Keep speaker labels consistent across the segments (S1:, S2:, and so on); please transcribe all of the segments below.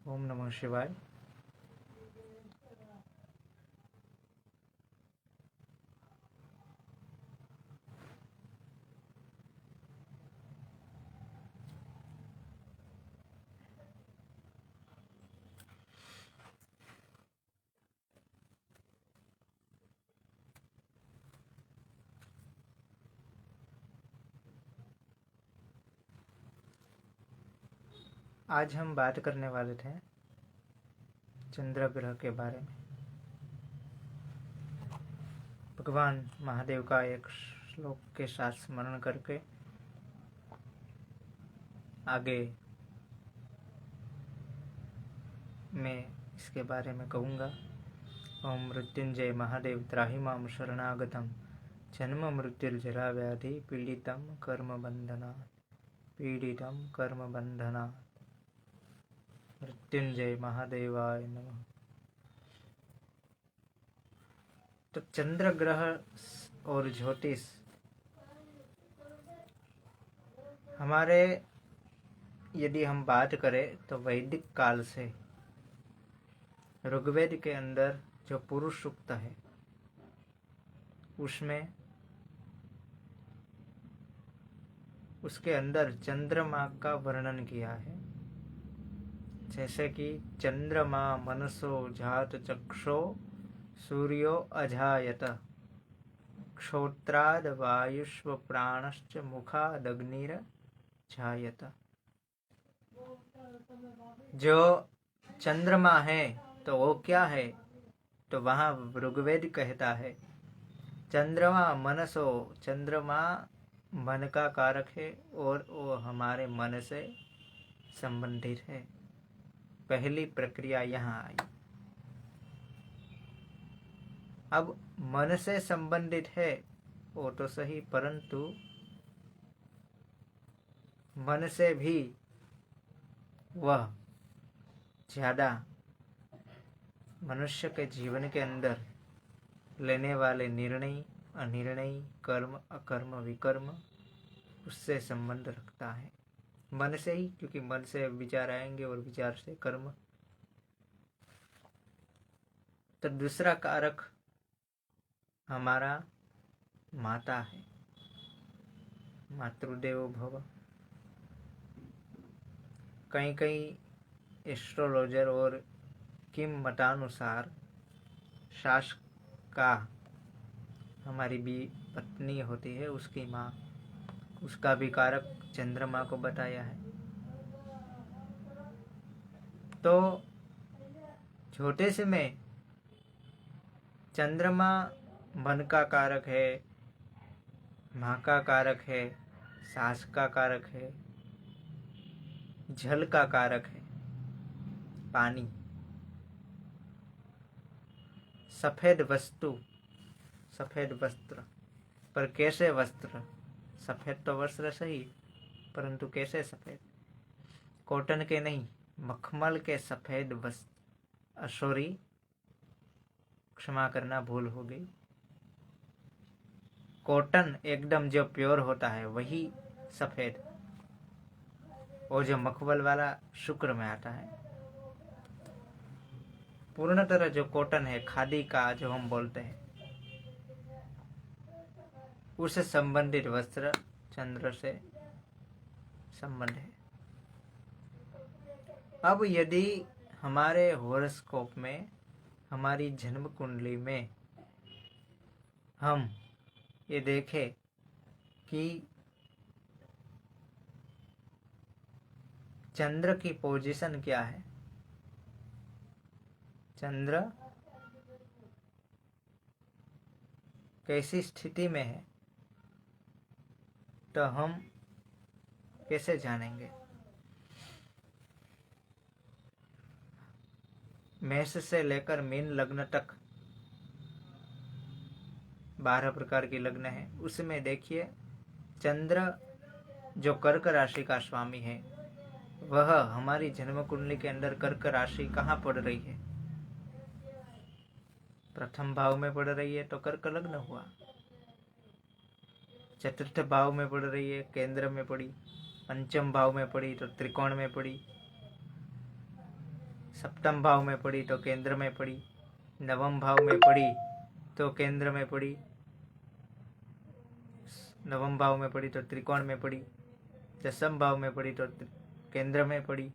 S1: ओम नमः शिवाय। आज हम बात करने वाले थे चंद्र ग्रह के बारे में। भगवान महादेव का एक श्लोक के साथ स्मरण करके आगे मैं इसके बारे में कहूँगा। ओम मृत्युंजय महादेव त्राहि मां शरणागतम जन्म मृत्युर्जरा व्याधि पीड़ितम कर्म बंधना मृत्युंजय महादेवाय नमः। तो चंद्र ग्रह और ज्योतिष हमारे यदि हम बात करें तो वैदिक काल से ऋग्वेद के अंदर जो पुरुष सूक्त है उसमें उसके अंदर चंद्रमा का वर्णन किया है। जैसे कि चंद्रमा मनसो जात चक्षो सूर्यो अजायत क्षोत्राद वायुष्व प्राणश्च मुखादग्निर जायत। जो चंद्रमा है तो वो क्या है, तो वहाँ ऋग्वेद कहता है चंद्रमा मनसो, चंद्रमा मन का कारक है और वो हमारे मन से संबंधित है। पहली प्रक्रिया यहाँ आई। अब मन से संबंधित है वो तो सही, परंतु मन से भी वह ज्यादा मनुष्य के जीवन के अंदर लेने वाले निर्णय अनिर्णय कर्म अकर्म विकर्म उससे संबंध रखता है। मन से ही, क्योंकि मन से विचार आएंगे और विचार से कर्म। तो दूसरा कारक हमारा माता है, मातृदेवो भव। कई एस्ट्रोलॉजर और किम मतानुसार सास का हमारी भी पत्नी होती है, उसकी माँ, उसका भी कारक चंद्रमा को बताया है। तो ज्योतिष में चंद्रमा मन का कारक है, माँ का कारक है, सास का कारक है, जल का कारक है, पानी, सफेद वस्तु, सफेद वस्त्र। पर कैसे वस्त्र? सफेद तो वस्त्र सही, परंतु कैसे सफेद? कॉटन के नहीं, मखमल के सफेद वस्त्र। सॉरी, क्षमा करना, भूल हो गई। कॉटन एकदम जो प्योर होता है वही सफेद, और जो मखमल वाला शुक्र में आता है। पूर्ण तरह जो कॉटन है, खादी का जो हम बोलते हैं, उससे संबंधित वस्त्र चंद्र से संबंध है। अब यदि हमारे हॉरोस्कोप में, हमारी जन्म कुंडली में हम ये देखें कि चंद्र की पोजीशन क्या है, चंद्र कैसी स्थिति में है, तो हम कैसे जानेंगे? मेष से लेकर मीन लग्न तक 12 प्रकार की लग्न है। उसमें देखिए चंद्र जो कर्क राशि का स्वामी है, वह हमारी जन्म कुंडली के अंदर कर्क राशि कहाँ पड़ रही है? प्रथम भाव में पड़ रही है तो कर्क लग्न हुआ। चतुर्थ भाव में पड़ रही है, केंद्र में पड़ी। पंचम भाव में पड़ी तो त्रिकोण में पड़ी। सप्तम भाव में पड़ी तो केंद्र में पड़ी, नवम भाव में पड़ी तो केंद्र में पड़ी, नवम भाव में पड़ी तो त्रिकोण में पड़ी, दसम भाव में पड़ी तो केंद्र में पड़ी।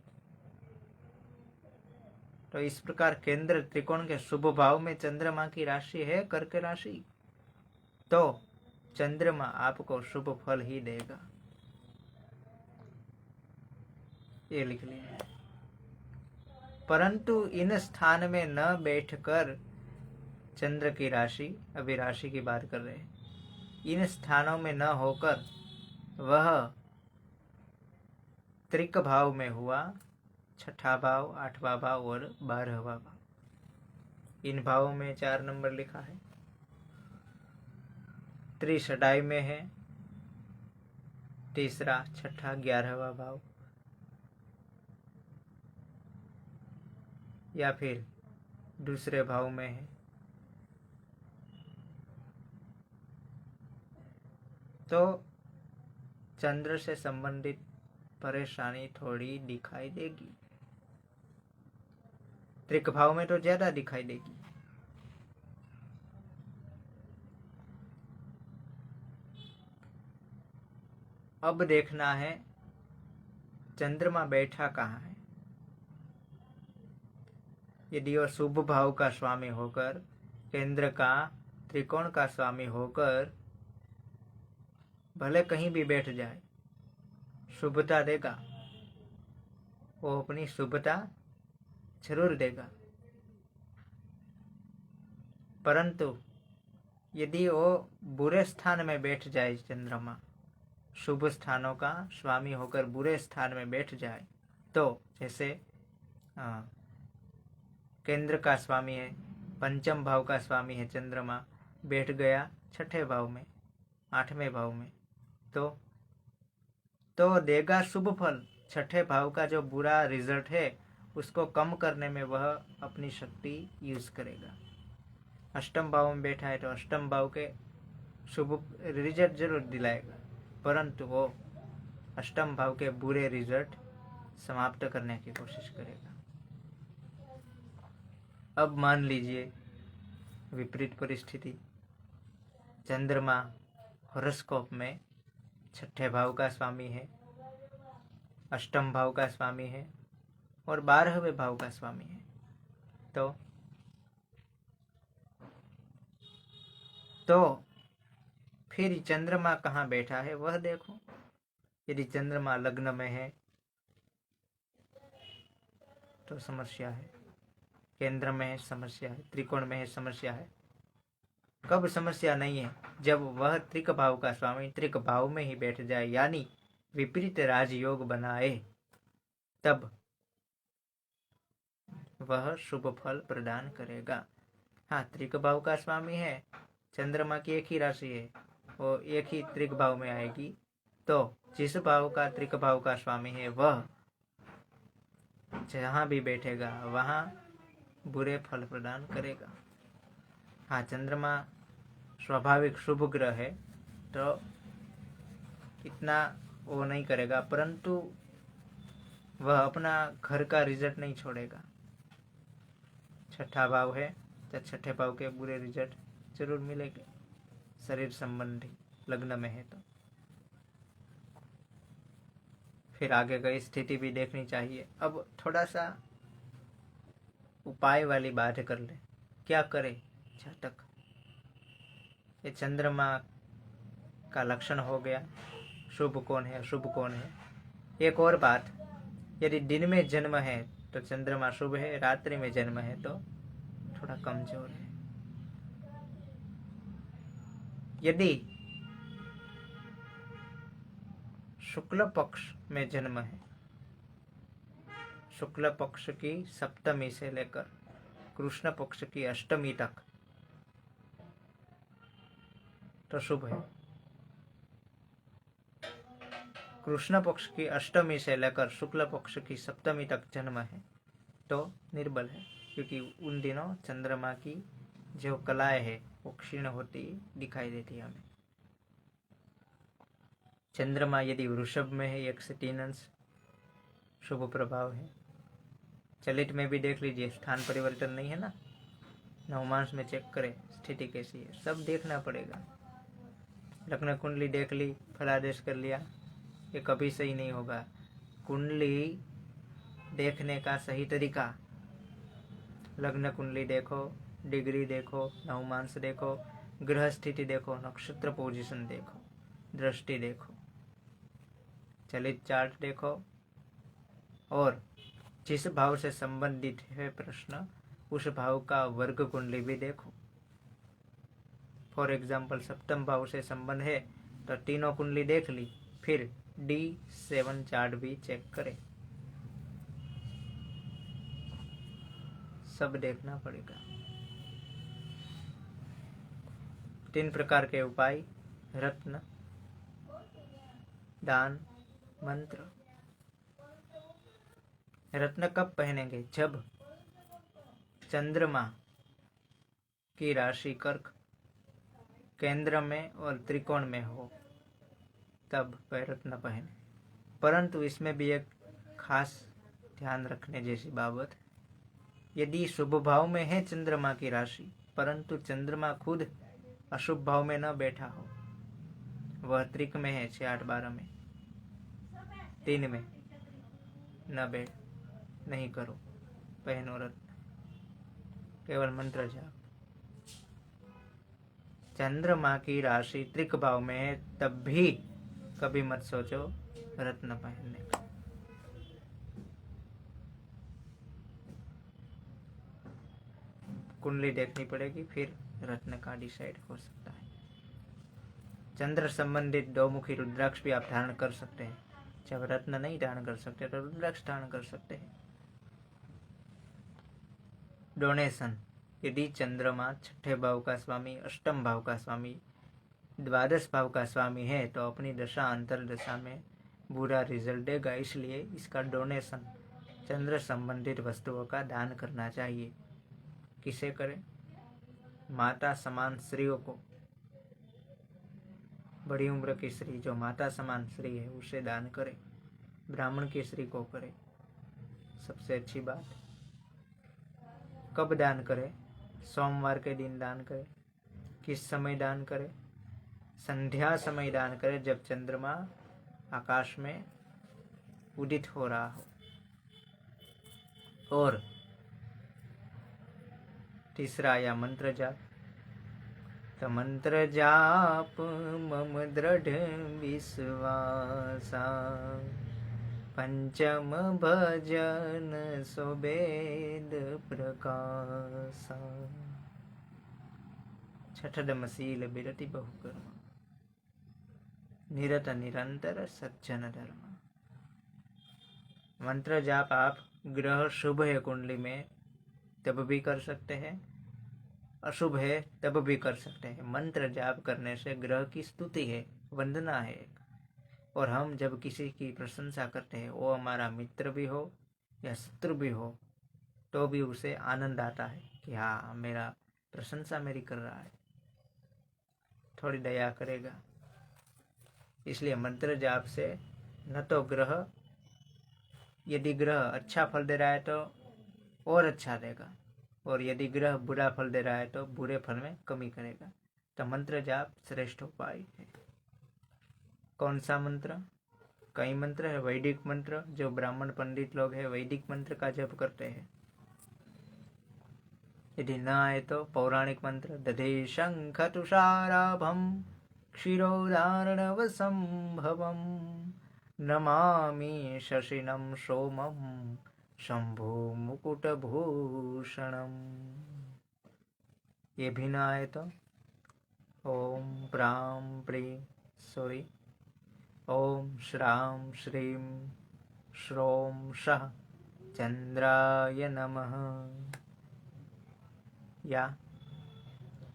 S1: तो इस प्रकार केंद्र त्रिकोण के शुभ भाव में चंद्रमा की राशि है कर्क राशि, तो चंद्रमा आपको शुभ फल ही देगा, ये लिख लीजिए। परंतु इन स्थान में न बैठकर चंद्र की राशि, अभी राशि की बात कर रहे हैं, इन स्थानों में न होकर वह त्रिक भाव में हुआ, छठा भाव, आठवां भाव और 12वां भाव। इन भावों में 4 नंबर लिखा है। त्रिषडाई में है तीसरा, छठा, 11वां भाव, या फिर दूसरे भाव में है। तो चंद्र से संबंधित परेशानी थोड़ी दिखाई देगी। त्रिक भाव में तो ज्यादा दिखाई देगी। अब देखना है चंद्रमा बैठा कहाँ है। यदि वह शुभ भाव का स्वामी होकर, केंद्र का, त्रिकोण का स्वामी होकर भले कहीं भी बैठ जाए, शुभता देगा, वो अपनी शुभता जरूर देगा। परंतु यदि वो बुरे स्थान में बैठ जाए, चंद्रमा शुभ स्थानों का स्वामी होकर बुरे स्थान में बैठ जाए, तो जैसे केंद्र का स्वामी है, पंचम भाव का स्वामी है चंद्रमा, बैठ गया छठे भाव में, 8वें भाव में, तो देगा शुभ फल। छठे भाव का जो बुरा रिजल्ट है उसको कम करने में वह अपनी शक्ति यूज करेगा। अष्टम भाव में बैठा है तो अष्टम भाव के शुभ रिजल्ट जरूर दिलाएगा, परंतु वो अष्टम भाव के बुरे रिजल्ट समाप्त करने की कोशिश करेगा। अब मान लीजिए विपरीत परिस्थिति, चंद्रमा हॉरोस्कोप में छठे भाव का स्वामी है, अष्टम भाव का स्वामी है और 12वें भाव का स्वामी है, तो फिर चंद्रमा कहाँ बैठा है वह देखो। यदि चंद्रमा लग्न में है तो समस्या है, केंद्र में है समस्या है, त्रिकोण में है समस्या है। कब समस्या नहीं है? जब वह त्रिक भाव का स्वामी त्रिक भाव में ही बैठ जाए, यानी विपरीत राजयोग बनाए, तब वह शुभ फल प्रदान करेगा। हाँ, त्रिक भाव का स्वामी है, चंद्रमा की एक ही राशि है, वो एक ही त्रिक भाव में आएगी, तो जिस भाव का त्रिक भाव का स्वामी है वह जहां भी बैठेगा वहां बुरे फल प्रदान करेगा। हाँ, चंद्रमा स्वाभाविक शुभ ग्रह है तो इतना वो नहीं करेगा, परंतु वह अपना घर का रिजल्ट नहीं छोड़ेगा। छठा भाव है तो छठे भाव के बुरे रिजल्ट जरूर मिलेंगे, शरीर संबंधी लग्न में है तो। फिर आगे की स्थिति भी देखनी चाहिए। अब थोड़ा सा उपाय वाली बात कर ले, क्या करे जातक। ये चंद्रमा का लक्षण हो गया, शुभ कौन है अशुभ कौन है। एक और बात, यदि दिन में जन्म है तो चंद्रमा शुभ है, रात्रि में जन्म है तो थोड़ा कमजोर है। यदि शुक्ल पक्ष में जन्म है, शुक्ल पक्ष की सप्तमी से लेकर कृष्ण पक्ष की अष्टमी तक, तो शुभ है। कृष्ण पक्ष की अष्टमी से लेकर शुक्ल पक्ष की सप्तमी तक जन्म है तो निर्बल है, क्योंकि उन दिनों चंद्रमा की जो कलाएं है वो क्षीण होती दिखाई देती है हमें। चंद्रमा यदि वृषभ में है 1 से 3 अंश शुभ प्रभाव है, चलित में भी देख लीजिए, स्थान परिवर्तन नहीं है ना। नवमांश में चेक करें स्थिति कैसी है, सब देखना पड़ेगा। लग्न कुंडली देख ली, फलादेश कर लिया, ये कभी सही नहीं होगा। कुंडली देखने का सही तरीका, लग्न कुंडली देखो, डिग्री देखो, नवमांश देखो, ग्रह स्थिति देखो, नक्षत्र पोजीशन देखो, दृष्टि देखो, चलित चार्ट देखो, और जिस भाव से संबंधित है प्रश्न उस भाव का वर्ग कुंडली भी देखो। फॉर एग्जाम्पल सप्तम भाव से संबंध है तो तीनों कुंडली देख ली, फिर D7 चार्ट भी चेक करें, सब देखना पड़ेगा। 3 प्रकार के उपाय, रत्न, दान, मंत्र। रत्न कब पहनेंगे? जब चंद्रमा की राशि कर्क केंद्र में और त्रिकोण में हो, तब रत्न पहने। परंतु इसमें भी एक खास ध्यान रखने जैसी बाबत, यदि शुभ भाव में है चंद्रमा की राशि, परंतु चंद्रमा खुद अशुभ भाव में न बैठा हो, वह त्रिक में है 6, 8, 12 में, 3 में न बैठ, नहीं करो, पहनो रत्न, केवल मंत्र जाप। चंद्रमा की राशि त्रिक भाव में है तब भी कभी मत सोचो रत्न पहनने का। कुंडली देखनी पड़ेगी, फिर रत्न का डिसाइड हो सकता है। चंद्र संबंधित 2 मुखी रुद्राक्ष भी आप धारण कर सकते हैं। जब रत्न नहीं धारण कर सकते तो रुद्राक्ष धारण कर सकते हैं। डोनेशन, यदि चंद्रमा 6ठे भाव का स्वामी, अष्टम भाव का स्वामी, 12 भाव का स्वामी है तो अपनी दशा अंतर दशा में बुरा रिजल्ट देगा। इसलिए इसका डोनेशन चंद्र संबंधित वस्तुओं का दान करना चाहिए। किसे करें? माता समान स्त्रियों को, बड़ी उम्र की स्त्री जो माता समान स्त्री है उसे दान करें, ब्राह्मण की स्त्री को करें, सबसे अच्छी बात। कब दान करें? सोमवार के दिन दान करें। किस समय दान करें? संध्या समय दान करें, जब चंद्रमा आकाश में उदित हो रहा हो। और तीसरा या मंत्र जाप, तो मंत्र जाप मम दृढ़ विश्वासा, पंचम भजन सुबेद प्रकाशा, छठदमशील बिरति बहुकर्म, निरत निरंतर सज्जन धर्म। मंत्र जाप आप ग्रह शुभ है कुंडली में तब भी कर सकते हैं, अशुभ है तब भी कर सकते हैं। मंत्र जाप करने से ग्रह की स्तुति है, वंदना है, और हम जब किसी की प्रशंसा करते हैं, वो हमारा मित्र भी हो या शत्रु भी हो, तो भी उसे आनंद आता है कि हाँ मेरा प्रशंसा मेरी कर रहा है, थोड़ी दया करेगा। इसलिए मंत्र जाप से न तो ग्रह, यदि ग्रह अच्छा फल दे रहा है तो और अच्छा देगा, और यदि ग्रह बुरा फल दे रहा है तो बुरे फल में कमी करेगा। तो मंत्र जाप श्रेष्ठ उपाय है। कौन सा मंत्र? कई मंत्र है। वैदिक मंत्र, जो ब्राह्मण पंडित लोग हैं वैदिक मंत्र का जप करते हैं। यदि न आए तो पौराणिक मंत्र, दधे शंख तुषाराभम क्षीरोदार्णव संभवम, नमामि शशिनं सोमं शंभु मुकुटभूषणम। ये भी न आए तो ओम प्राम प्री ओम श्राम श्रीम श्रोम शः चंद्राय नमः, या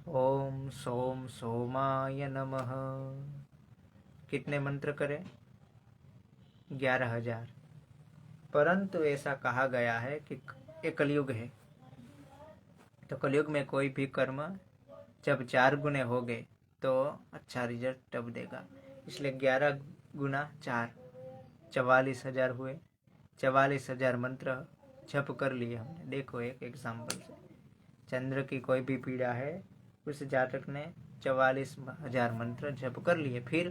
S1: ओम सोम सोमाय नमः। कितने मंत्र करें? 11,000। परंतु ऐसा कहा गया है कि ये कलयुग है, तो कलयुग में कोई भी कर्म जब 4 गुने हो गए तो अच्छा रिजल्ट तब देगा। इसलिए 11 गुना 4 44,000 हुए। 44,000 मंत्र जप कर लिए हमने। देखो एक एग्जाम्पल से, चंद्र की कोई भी पीड़ा है, उस जातक ने 44,000 मंत्र जप कर लिए, फिर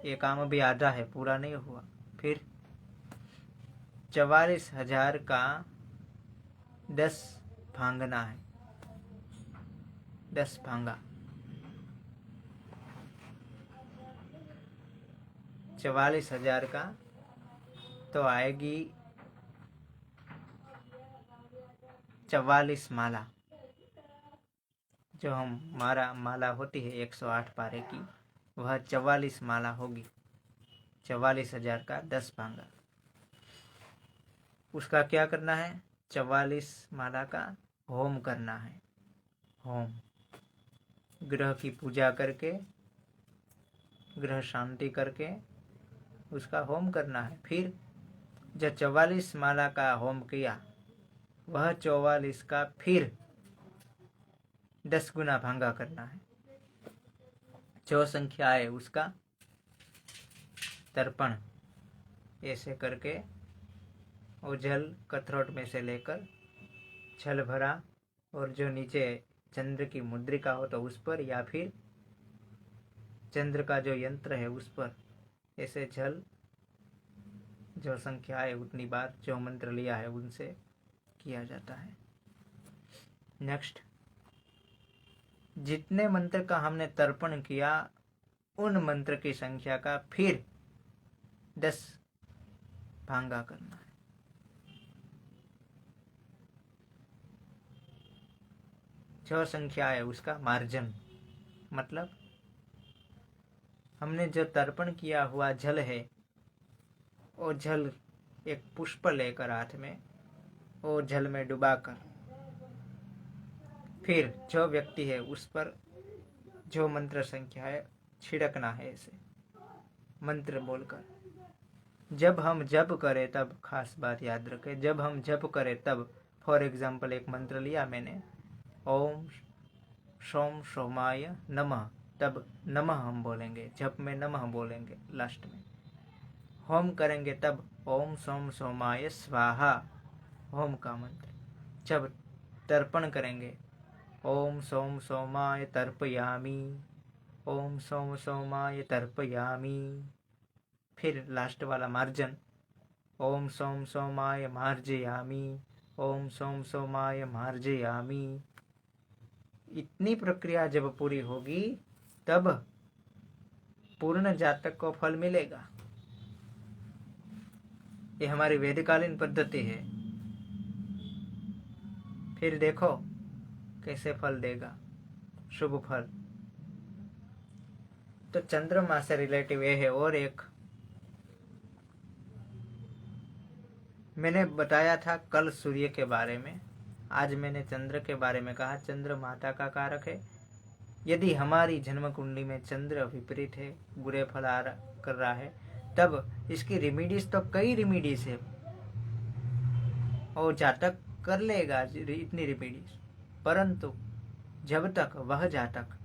S1: ये काम अभी आधा है, पूरा नहीं हुआ, फिर 44,000 का 10 भांगना है, 10 भांगा, 44,000 का तो आएगी 44 माला। जो हमारा माला होती है 108 पारे की, वह 44 माला होगी। 44,000 का 10 भांगा, उसका क्या करना है? 44 माला का होम करना है। होम, ग्रह की पूजा करके, ग्रह शांति करके उसका होम करना है। फिर जब 44 माला का होम किया, वह 44 का फिर 10 गुना भांगा करना है। जो संख्या है उसका तर्पण ऐसे करके, वो जल कथरोट में से लेकर छल भरा, और जो नीचे चंद्र की मुद्रिका हो तो उस पर, या फिर चंद्र का जो यंत्र है उस पर ऐसे जल, जो संख्या है उतनी बार जो मंत्र लिया है उनसे किया जाता है। नेक्स्ट, जितने मंत्र का हमने तर्पण किया, उन मंत्र की संख्या का फिर 10 भांगा करना है। जो संख्या है उसका मार्जन, मतलब हमने जो तर्पण किया हुआ जल है, वो जल एक पुष्प लेकर हाथ में, वो जल में डुबाकर, फिर जो व्यक्ति है उस पर जो मंत्र संख्या है छिड़कना है, ऐसे मंत्र बोलकर। जब हम जप करें तब, खास बात याद रखें, जब हम जप करें तब, फॉर एग्जाम्पल एक मंत्र लिया मैंने, ओम सोम सोमाय नमः, तब नमः हम बोलेंगे, जप में नमः बोलेंगे लास्ट में। होम करेंगे तब ओम सोम सोमाय स्वाहा, होम का मंत्र। जब तर्पण करेंगे, ओम सोम सोमाय तर्पयामी, ओम सोम सोमाय तर्पयामी। फिर लास्ट वाला मार्जन, ओम सोम सोमाय मार्जयामी, ओम सोम सोमाय मार्जयामी। इतनी प्रक्रिया जब पूरी होगी तब पूर्ण जातक को फल मिलेगा। ये हमारी वेदकालीन पद्धति है। फिर देखो कैसे फल देगा, शुभ फल। तो चंद्रमा से रिलेटिव ये है। और एक मैंने बताया था कल सूर्य के बारे में, आज मैंने चंद्र के बारे में कहा। चंद्र माता का कारक है। यदि हमारी जन्म कुंडली में चंद्र विपरीत है, बुरे फल कर रहा है, तब इसकी रेमेडीज तो कई रेमेडीज है, और जातक कर लेगा इतनी रेमेडीज, परंतु जब तक वह जातक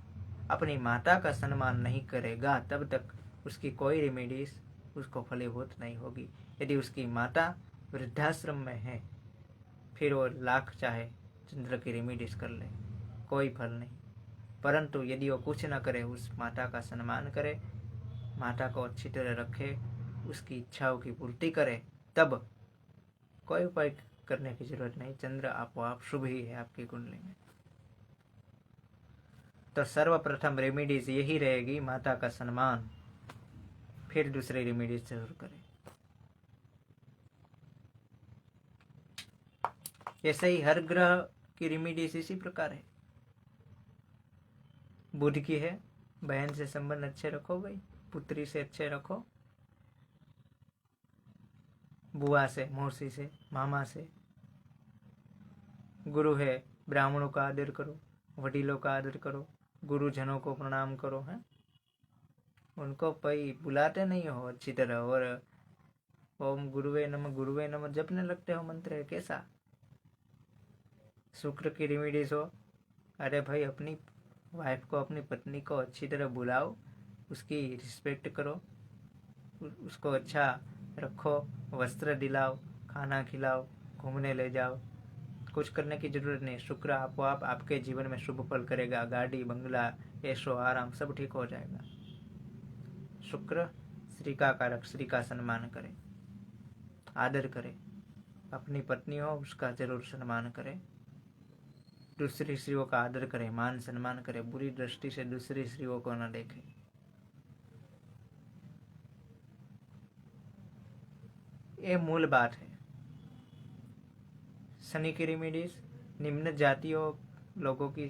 S1: अपनी माता का सम्मान नहीं करेगा, तब तक उसकी कोई रेमेडीज उसको फलीभूत नहीं होगी। यदि उसकी माता वृद्धाश्रम में है, फिर वो लाख चाहे चंद्र की रेमेडीज कर ले, कोई फल नहीं। परंतु यदि वो कुछ न करे, उस माता का सम्मान करे, माता को अच्छी तरह रखे, उसकी इच्छाओं की पूर्ति करे, तब कोई उपाय करने की जरूरत नहीं, चंद्र आप शुभ ही है आपकी कुंडली में। तो सर्वप्रथम रेमेडीज यही रहेगी, माता का सम्मान, फिर दूसरी रेमेडीज जरूर करें। ऐसे ही हर ग्रह की रेमेडीज इसी प्रकार है। बुध की है, बहन से संबंध अच्छे रखो भाई, पुत्री से अच्छे रखो, बुआ से, मौसी से, मामा से। गुरु है, ब्राह्मणों का आदर करो, वडीलों का आदर करो, गुरुजनों को प्रणाम करो, है उनको भाई बुलाते नहीं हो अच्छी तरह, और ओम गुरुवे नमः जपने लगते हो मंत्र है, कैसा? शुक्र की रेमेडीज हो, अरे भाई अपनी वाइफ को, अपनी पत्नी को अच्छी तरह बुलाओ, उसकी रिस्पेक्ट करो, उसको अच्छा रखो, वस्त्र दिलाओ, खाना खिलाओ, घूमने ले जाओ, कुछ करने की जरूरत नहीं। शुक्र आपो आप आपके जीवन में शुभ फल करेगा। गाड़ी बंगला ऐशो आराम सब ठीक हो जाएगा। शुक्र श्री का कारक, श्री का सम्मान करे, आदर करे। अपनी पत्नी हो उसका जरूर सम्मान करे, दूसरी स्त्रियों का आदर करे, मान सम्मान करे, बुरी दृष्टि से दूसरी स्त्रियों को न देखे। ये मूल बात है। शनि की रेमेडीज, निम्न जातियों लोगों की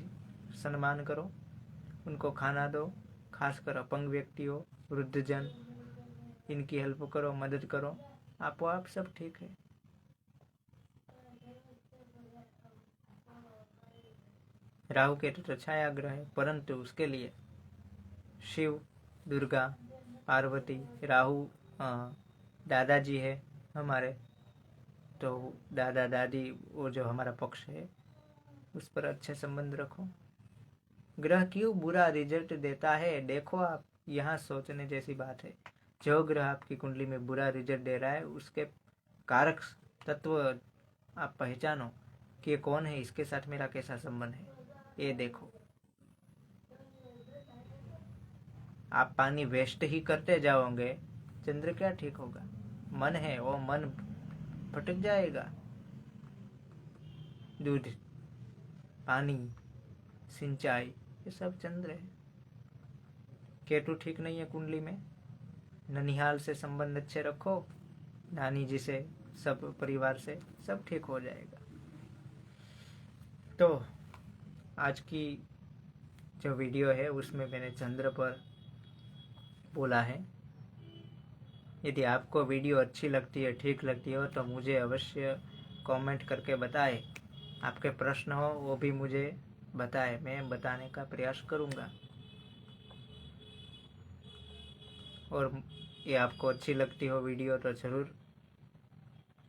S1: सम्मान करो, उनको खाना दो, खासकर अपंग व्यक्तियों, वृद्धजन, इनकी हेल्प करो, मदद करो, आपो आप सब ठीक है। राहु केतु तो छाया ग्रह है, परंतु उसके लिए शिव, दुर्गा, पार्वती, राहु दादाजी है हमारे, तो दादा दादी वो जो हमारा पक्ष है उस पर अच्छे संबंध रखो। ग्रह क्यों बुरा रिजल्ट देता है, देखो आप, यहाँ सोचने जैसी बात है। जो ग्रह आपकी कुंडली में बुरा रिजल्ट दे रहा है उसके कारक तत्व आप पहचानो कि ये कौन है, इसके साथ मेरा कैसा संबंध है, ये देखो। आप पानी वेस्ट ही करते जाओगे, चंद्र क्या ठीक होगा। मन है वो मन भटक जाएगा। दूध, पानी, सिंचाई, ये सब चंद्र है। केतु ठीक नहीं है कुंडली में। ननिहाल से संबंध अच्छे रखो, नानी जी से, सब परिवार से, सब ठीक हो जाएगा। तो आज की जो वीडियो है उसमें मैंने चंद्र पर बोला है। यदि आपको वीडियो अच्छी लगती है, ठीक लगती हो, तो मुझे अवश्य कमेंट करके बताएं। आपके प्रश्न हो वो भी मुझे बताएं, मैं बताने का प्रयास करूँगा। और ये आपको अच्छी लगती हो वीडियो तो ज़रूर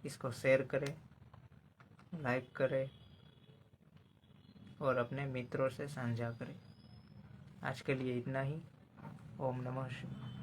S1: इसको शेयर करें, लाइक करें और अपने मित्रों से साझा करें। आज के लिए इतना ही। ओम नमः शिवाय।